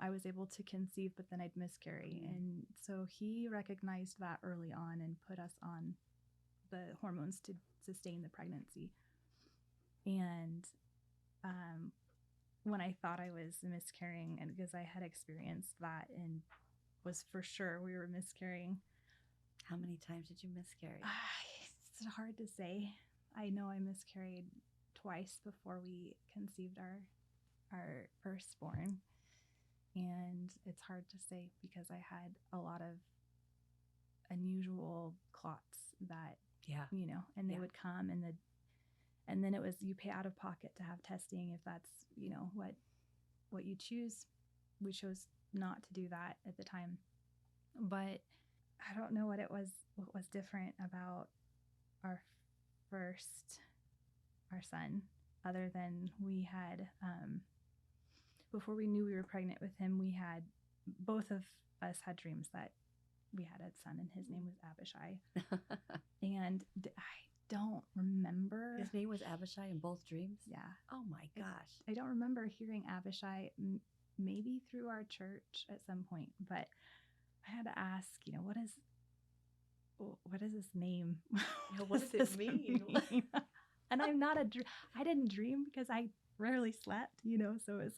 C: I was able to conceive, but then I'd miscarry. And so he recognized that early on and put us on the hormones to sustain the pregnancy. And when I thought I was miscarrying, and because I had experienced that and was for sure we were miscarrying.
A: How many times did you miscarry?
C: It's hard to say. I know I miscarried twice before we conceived our firstborn. And it's hard to say because I had a lot of unusual clots that, and they would come, and then it was, you pay out of pocket to have testing if that's, what you choose. We chose not to do that at the time, but I don't know what was different about our son, other than we had, before we knew we were pregnant with him, both of us had dreams that we had a son, and his name was Abishai. And don't remember.
A: His name was Abishai in both dreams?
C: Yeah.
A: Oh my gosh.
C: I don't remember hearing Abishai, maybe through our church at some point, but I had to ask, what is this name?
A: What does it mean?
C: And I'm not I didn't dream because I rarely slept, so it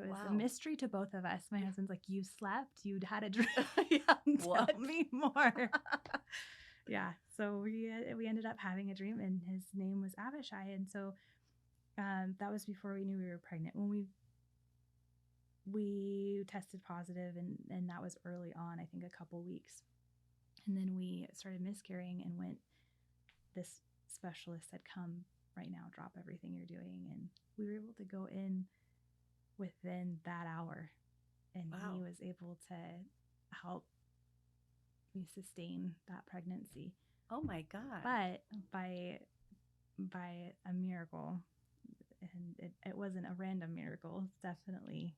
C: was a mystery to both of us. My husband's like, you slept, you'd had a dream.
A: What?
C: Tell me more. Yeah. So we ended up having a dream, and his name was Abishai. And so that was before we knew we were pregnant. When we tested positive, and that was early on, I think a couple weeks. And then we started miscarrying, and this specialist said, come right now, drop everything you're doing. And we were able to go in within that hour, and
A: Wow.
C: he was able to help me sustain that pregnancy.
A: Oh my God.
C: But by a miracle, and it wasn't a random miracle, it's definitely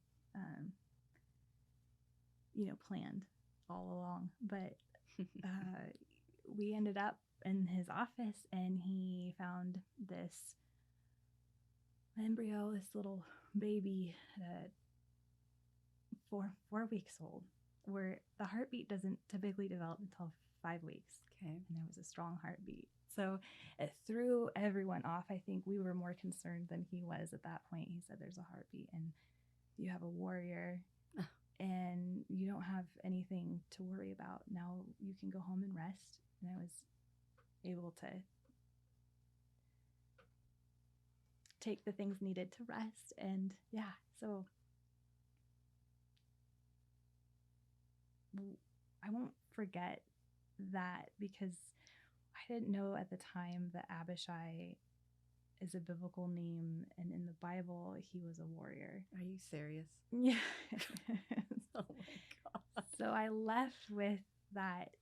C: planned all along. But we ended up in his office, and he found this embryo, this little baby, 4 weeks old, where the heartbeat doesn't typically develop until 5 weeks.
A: Okay.
C: And there was a strong heartbeat. So it threw everyone off. I think we were more concerned than he was at that point. He said, there's a heartbeat, and you have a warrior, and you don't have anything to worry about. Now you can go home and rest. And I was able to take the things needed to rest. And yeah, so I won't forget that, because I didn't know at the time that Abishai is a biblical name, and in the Bible he was a warrior.
A: Are you serious?
C: Yeah.
A: Oh my God.
C: So I left with that.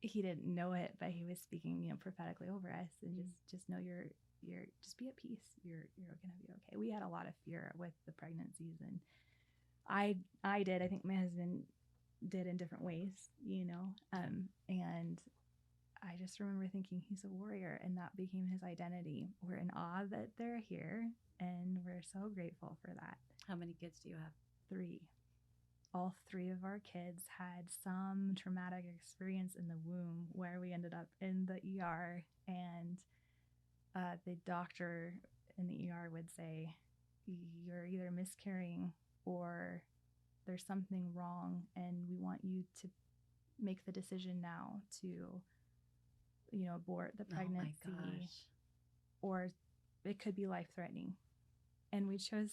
C: He didn't know it, but he was speaking, prophetically over us, and just know you're just be at peace. You're gonna be okay. We had a lot of fear with the pregnancies, and I did. I think my husband did in different ways, and I just remember thinking he's a warrior, and that became his identity. We're in awe that they're here, and we're so grateful for that.
A: How many kids do you have?
C: 3. All 3 of our kids had some traumatic experience in the womb where we ended up in the ER, and the doctor in the ER would say, you're either miscarrying or there's something wrong, and we want you to make the decision now to, abort the pregnancy.
A: Oh my gosh.
C: Or it could be life-threatening. And we chose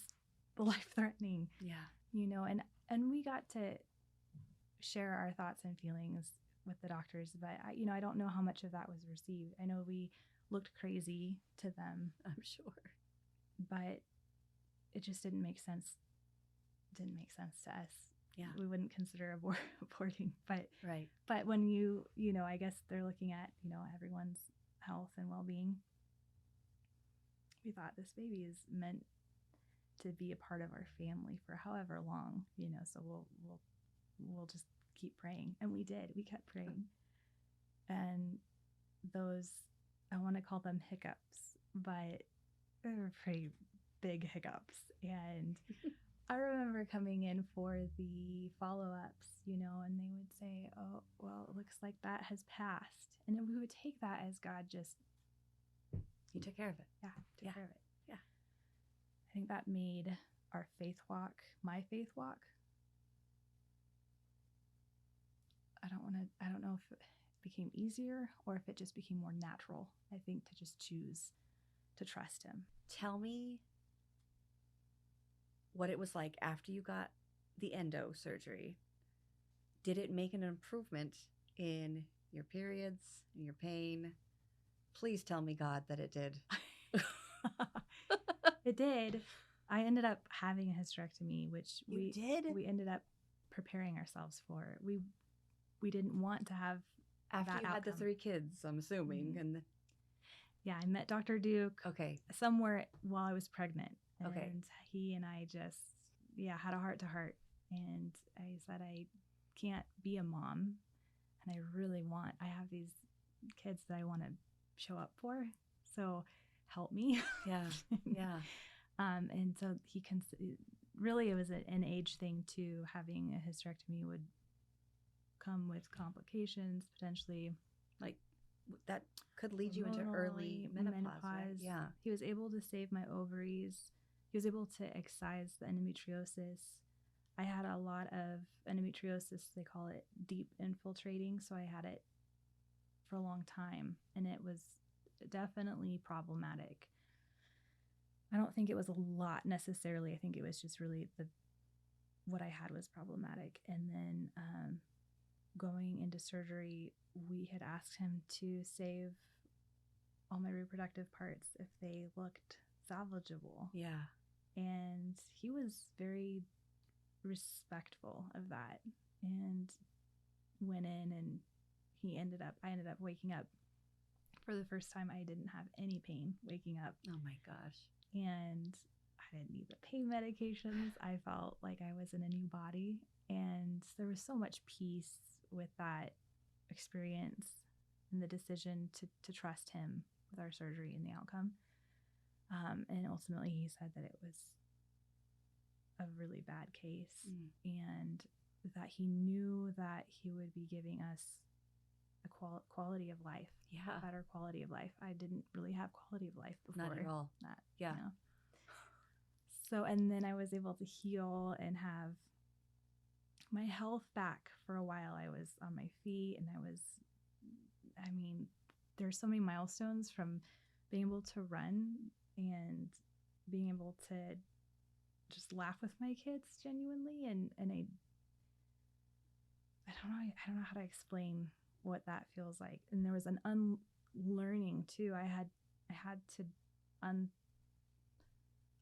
C: the life-threatening.
A: Yeah.
C: And we got to share our thoughts and feelings with the doctors, but I don't know how much of that was received. I know we looked crazy to them,
A: I'm sure,
C: but it just didn't make sense. Didn't make sense to us.
A: Yeah.
C: We wouldn't consider aborting, but
A: right.
C: But when I guess they're looking at, everyone's health and well-being. We thought this baby is meant to be a part of our family for however long, so we'll just keep praying. And we did. We kept praying. And those, I want to call them hiccups, but they were pretty big hiccups. And I remember coming in for the follow-ups, and they would say, oh, well, it looks like that has passed. And then we would take that as God just...
A: He took care of it.
C: Yeah, took care of it.
A: Yeah.
C: I think that made our faith walk, my faith walk. I don't know if it became easier or if it just became more natural, I think, to just choose to trust him.
A: Tell me what it was like after you got the endo surgery. Did it make an improvement in your periods, in your pain? Please tell me, God, that it did.
C: It did. I ended up having a hysterectomy, which
A: we did.
C: We ended up preparing ourselves for. We didn't want to have
A: after
C: that
A: you
C: outcome.
A: had the 3 kids, I'm assuming, and
C: yeah, I met Dr. Duke.
A: Okay.
C: Somewhere while I was pregnant.
A: Okay.
C: And he and I just had a heart to heart, and I said I can't be a mom, and I have these kids that I want to show up for. So help me.
A: Yeah. Yeah.
C: And so really it was an age thing too. Having a hysterectomy would come with complications, potentially
A: Like that could lead you into early menopause. Right? Yeah.
C: He was able to save my ovaries. He was able to excise the endometriosis. I had a lot of endometriosis. They call it deep infiltrating. So I had it for a long time, and it was definitely problematic. I don't think it was a lot necessarily. I think it was just really what I had was problematic. And then going into surgery, we had asked him to save all my reproductive parts if they looked salvageable.
A: Yeah.
C: And he was very respectful of that and went in, and I ended up waking up for the first time. I didn't have any pain waking up.
A: Oh my gosh.
C: And I didn't need the pain medications. I felt like I was in a new body, and there was so much peace with that experience and the decision to trust him with our surgery and the outcome. And ultimately he said that it was a really bad case, and that he knew that he would be giving us a quality of life, a better quality of life. I didn't really have quality of life before.
A: Not at all. Yeah.
C: You know? So, and then I was able to heal and have my health back for a while. I was on my feet, and there's so many milestones from being able to run and being able to just laugh with my kids genuinely. And I don't know how to explain what that feels like. And there was an unlearning too. I had to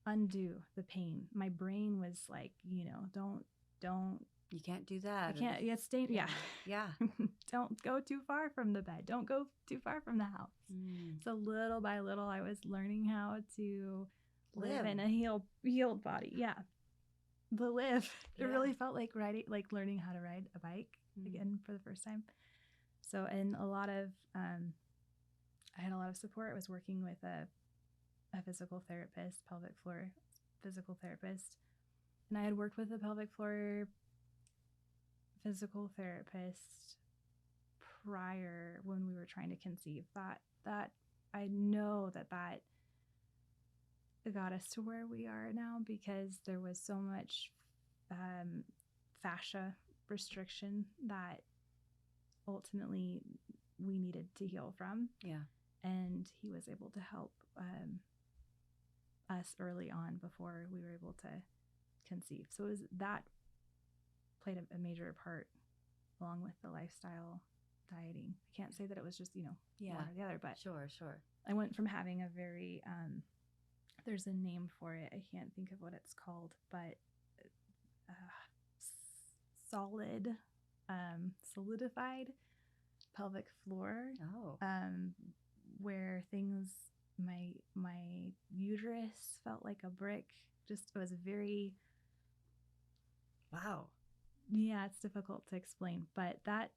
C: undo the pain. My brain was like, don't.
A: You can't do that.
C: I can't. Yeah, stay. Yeah.
A: Yeah.
C: Don't go too far from the bed. Don't go too far from the house. So little by little, I was learning how to live in a healed body. Yeah. It really felt like learning how to ride a bike again for the first time. So, and I had a lot of support. I was working with a physical therapist, pelvic floor physical therapist. And I had worked with a pelvic floor physical therapist prior when we were trying to conceive. That I know that got us to where we are now, because there was so much fascia restriction that ultimately we needed to heal from.
A: Yeah.
C: And he was able to help us early on before we were able to conceive. So that played a major part, along with the lifestyle, dieting. I can't say that it was just, one or the other, but
A: Sure.
C: I went from having a very, there's a name for it. I can't think of what it's called, but solidified pelvic floor.
A: Oh.
C: Where my uterus felt like a brick. Just, it was very,
A: wow.
C: Yeah, it's difficult to explain, but that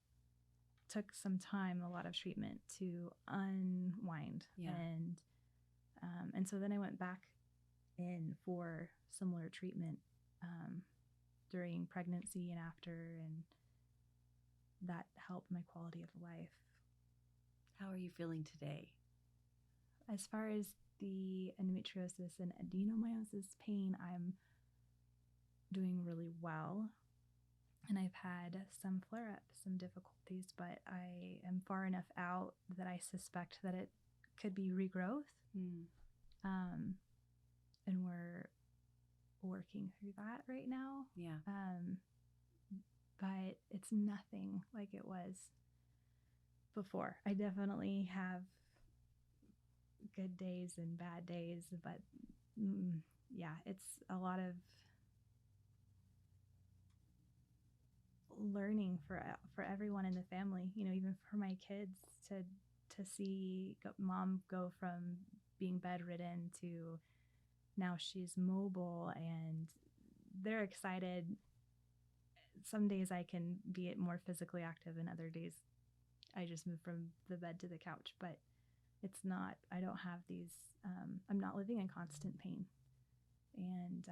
C: took some time, a lot of treatment to unwind.
A: Yeah.
C: And so then I went back in for similar treatment during pregnancy and after, and that helped my quality of life.
A: How are you feeling today?
C: As far as the endometriosis and adenomyosis pain, I'm doing really well. And I've had some flare-ups, some difficulties, but I am far enough out that I suspect that it could be regrowth. And we're working through that right now.
A: Yeah.
C: But it's nothing like it was before. I definitely have good days and bad days, but it's a lot of learning for everyone in the family, even for my kids to see mom go from being bedridden to now she's mobile, and they're excited. Some days I can be more physically active, and other days I just move from the bed to the couch, but it's not, I don't have these, I'm not living in constant pain. And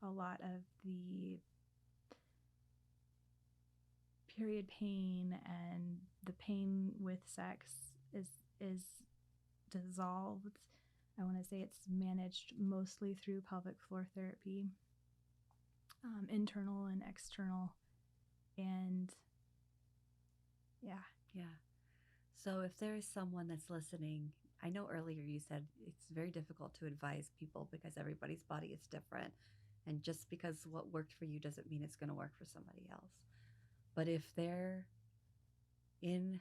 C: a lot of the period pain and the pain with sex is dissolved. I want to say it's managed mostly through pelvic floor therapy, internal and external. And yeah.
A: So if there is someone that's listening, I know earlier you said it's very difficult to advise people because everybody's body is different. And just because what worked for you doesn't mean it's going to work for somebody else. But if they're in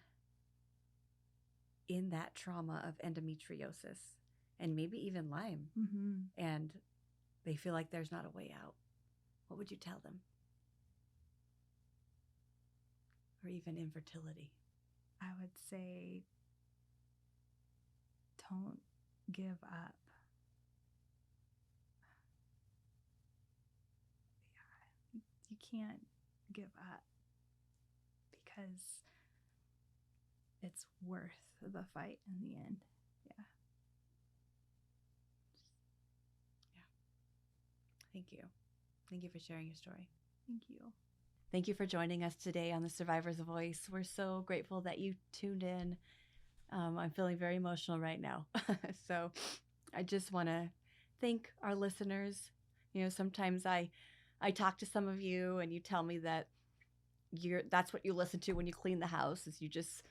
A: that trauma of endometriosis and maybe even Lyme, and they feel like there's not a way out, what would you tell them? Or even infertility?
C: I would say, don't give up. Yeah, you can't give up because it's worth the fight in the end. Yeah.
A: Thank you. Thank you for sharing your story.
C: Thank you.
A: Thank you for joining us today on The Survivor's Voice. We're so grateful that you tuned in. I'm feeling very emotional right now. So I just want to thank our listeners. You know, sometimes I talk to some of you and you tell me that that's what you listen to when you clean the house, is you just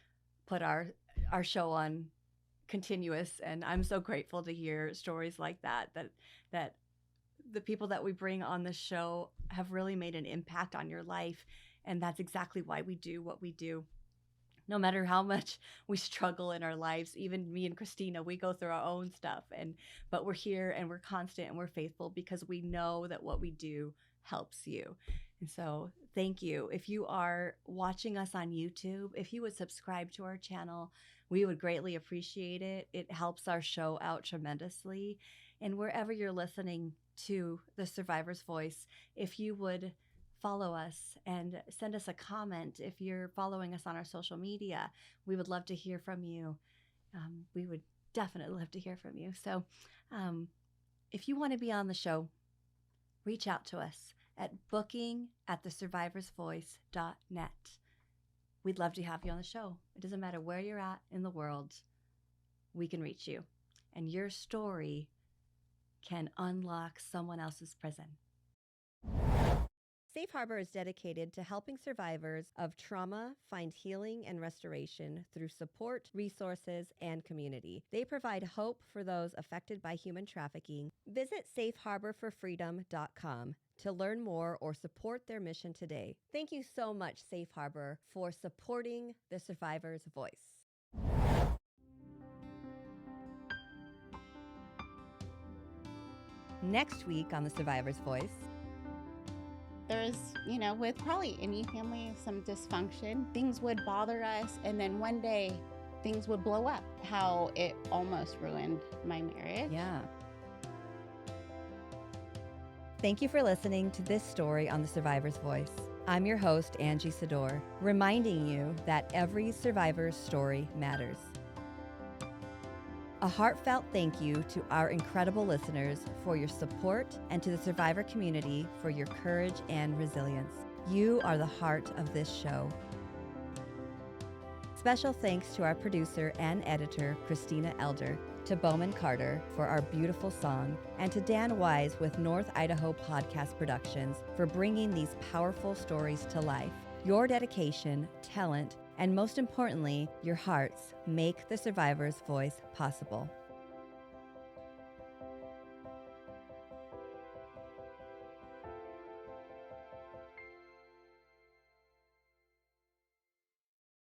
A: put our show on continuous. And I'm so grateful to hear stories like that the people that we bring on the show have really made an impact on your life. And that's exactly why we do what we do. No matter how much we struggle in our lives, even me and Christina, we go through our own stuff, but we're here and we're constant and we're faithful because we know that what we do helps you. And so thank you. If you are watching us on YouTube, if you would subscribe to our channel, we would greatly appreciate it. It helps our show out tremendously. And wherever you're listening to The Survivor's Voice, if you would follow us and send us a comment. If you're following us on our social media, we would love to hear from you. We would definitely love to hear from you. So if you want to be on the show, reach out to us at booking@thesurvivorsvoice.net. We'd love to have you on the show. It doesn't matter where you're at in the world, we can reach you. And your story can unlock someone else's prison. Safe Harbor is dedicated to helping survivors of trauma find healing and restoration through support, resources, and community. They provide hope for those affected by human trafficking. Visit safeharborforfreedom.com to learn more or support their mission today. Thank you so much, Safe Harbor, for supporting the Survivor's Voice. Next week on The Survivor's Voice,
D: there's, with probably any family, some dysfunction, things would bother us. And then one day things would blow up. How it almost ruined my marriage.
A: Yeah. Thank you for listening to this story on The Survivor's Voice. I'm your host, Angie Sador, reminding you that every survivor's story matters. A heartfelt thank you to our incredible listeners for your support and to the survivor community for your courage and resilience. You are the heart of this show. Special thanks to our producer and editor, Christina Elder, to Bowman Carter for our beautiful song, and to Dan Wise with North Idaho Podcast Productions for bringing these powerful stories to life. Your dedication, talent, and most importantly, your hearts make the Survivor's Voice possible.